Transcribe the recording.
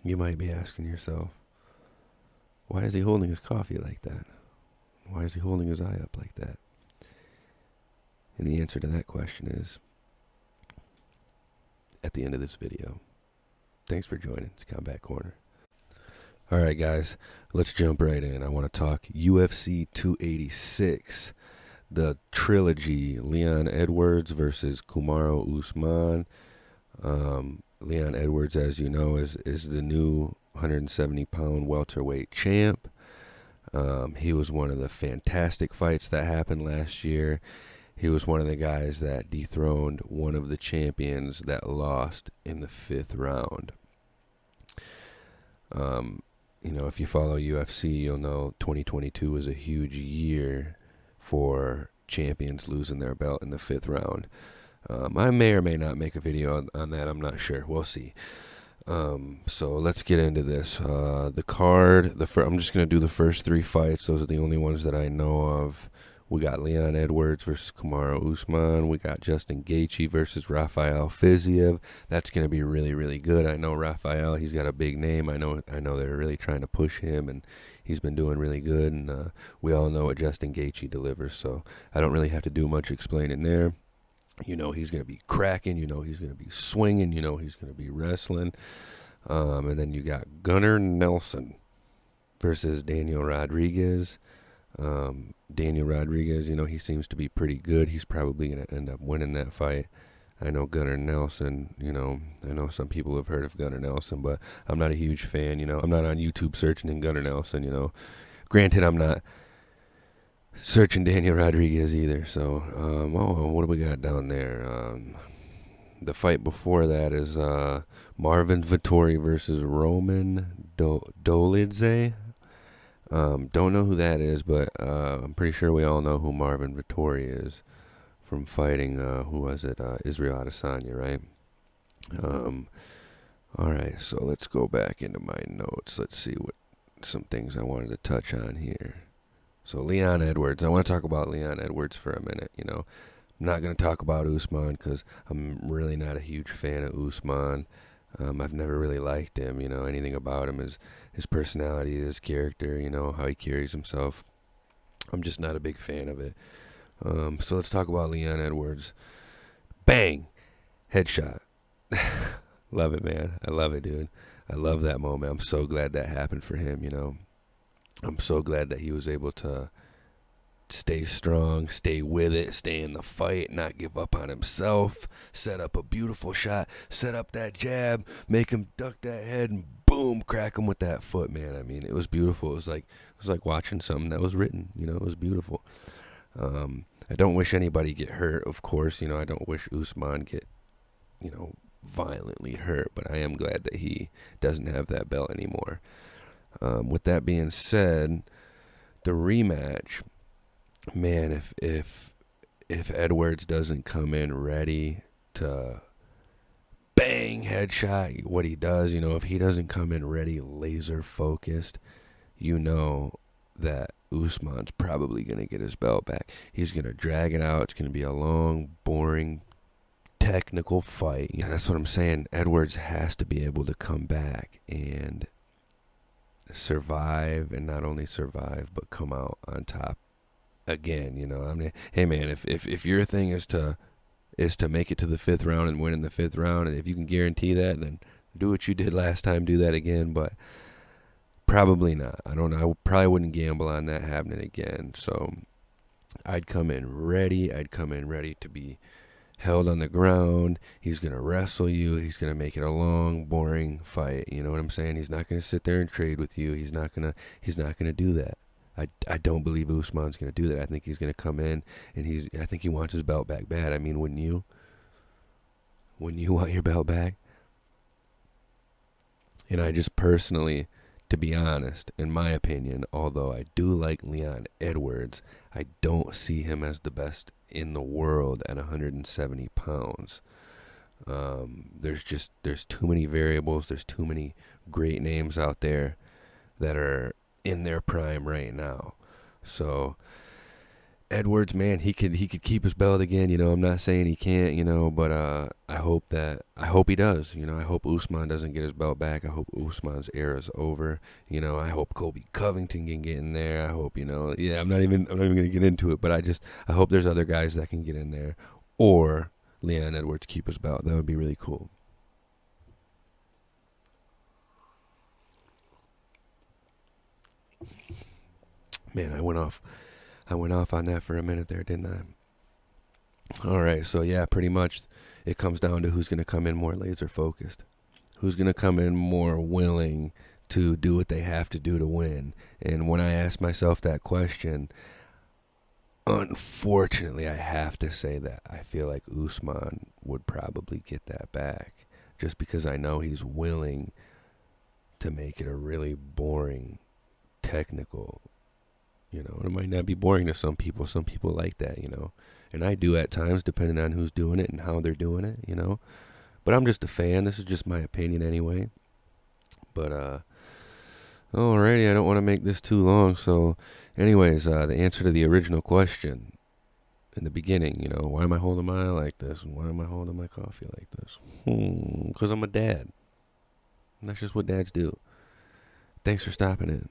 You might be asking yourself, why is he holding his coffee like that? Why is he holding his eye up like that? And the answer to that question is at the end of this video. Thanks for joining. It's Combat Corner. Alright guys, let's jump right in. I want to talk UFC 286, the trilogy, Leon Edwards versus Kamaru Usman. Leon Edwards, as you know, is the new 170-pound welterweight champ. He was one of the fantastic fights that happened last year. He was one of the guys that dethroned one of the champions that lost in the 5th round. If you follow UFC, you'll know 2022 was a huge year for champions losing their belt in the 5th round. I may or may not make a video on that. I'm not sure. We'll see. So let's get into this. The card. I'm just going to do the first 3 fights. Those are the only ones that I know of. We got Leon Edwards versus Kamaru Usman. We got Justin Gaethje versus Rafael Fiziev. That's going to be really, really good. I know Rafael, he's got a big name. I know they're really trying to push him, and he's been doing really good. And we all know what Justin Gaethje delivers, so I don't really have to do much explaining there. You know he's going to be cracking. You know he's going to be swinging. You know he's going to be wrestling. And then you got Gunnar Nelson versus Daniel Rodriguez. Daniel Rodriguez, he seems to be pretty good. He's probably going to end up winning that fight. I know Gunnar Nelson, I know some people have heard of Gunnar Nelson, but I'm not a huge fan. I'm not on YouTube searching in Gunnar Nelson, Granted, I'm not searching Daniel Rodriguez either. So, what do we got down there? The fight before that is Marvin Vettori versus Roman Dolidze. Don't know who that is, but I'm pretty sure we all know who Marvin Vettori is from fighting, Israel Adesanya, right? Alright, so let's go back into my notes. Let's see what some things I wanted to touch on here. So Leon Edwards, I want to talk about Leon Edwards for a minute, I'm not going to talk about Usman because I'm really not a huge fan of Usman. I've never really liked him, anything about him is his personality, his character, how he carries himself. I'm just not a big fan of it. So let's talk about Leon Edwards. Bang! Headshot. Love it, man. I love it, dude. I love that moment. I'm so glad that happened for him, I'm so glad that he was able to stay strong, stay with it, stay in the fight, not give up on himself, set up a beautiful shot, set up that jab, make him duck that head, and boom, crack him with that foot, man. I mean, it was beautiful. It was like watching something that was written, it was beautiful. I don't wish anybody get hurt, of course, I don't wish Usman get, violently hurt, but I am glad that he doesn't have that belt anymore. With that being said, the rematch, man, if Edwards doesn't come in ready to bang headshot what he does, if he doesn't come in ready, laser focused, that Usman's probably going to get his belt back. He's going to drag it out. It's going to be a long, boring, technical fight. That's what I'm saying. Edwards has to be able to come back and survive, and not only survive, but come out on top again. I mean, hey man, if your thing is to make it to the 5th round and win in the 5th round, and if you can guarantee that, then do what you did last time, do that again. But probably not. I don't know. I probably wouldn't gamble on that happening again. So I'd come in ready. I'd come in ready to be held on the ground. He's going to wrestle you. He's going to make it a long, boring fight. You know what I'm saying? He's not going to sit there and trade with you. He's not going to do that. I don't believe Usman's going to do that. I think he's going to come in, and I think he wants his belt back bad. I mean, wouldn't you? Wouldn't you want your belt back? And I just personally, to be honest, in my opinion, although I do like Leon Edwards, I don't see him as the best in the world at 170 pounds. There's too many variables. There's too many great names out there that are in their prime right now. So Edwards, man, he could keep his belt again. I'm not saying he can't. But I hope he does. I hope Usman doesn't get his belt back. I hope Usman's era's over. I hope Kobe Covington can get in there. I hope yeah. I'm not even gonna get into it, but I hope there's other guys that can get in there, or Leon Edwards keep his belt. That would be really cool. Man, I went off on that for a minute there, didn't I? All right, so yeah, pretty much it comes down to who's going to come in more laser focused. Who's going to come in more willing to do what they have to do to win. And when I ask myself that question, unfortunately, I have to say that I feel like Usman would probably get that back, just because I know he's willing to make it a really boring, technical. It might not be boring to some people. Some people like that, and I do at times, depending on who's doing it and how they're doing it, But I'm just a fan. This is just my opinion anyway. But alrighty, I don't want to make this too long. So, anyways, the answer to the original question in the beginning, why am I holding my eye like this? And why am I holding my coffee like this? Because I'm a dad. And that's just what dads do. Thanks for stopping in.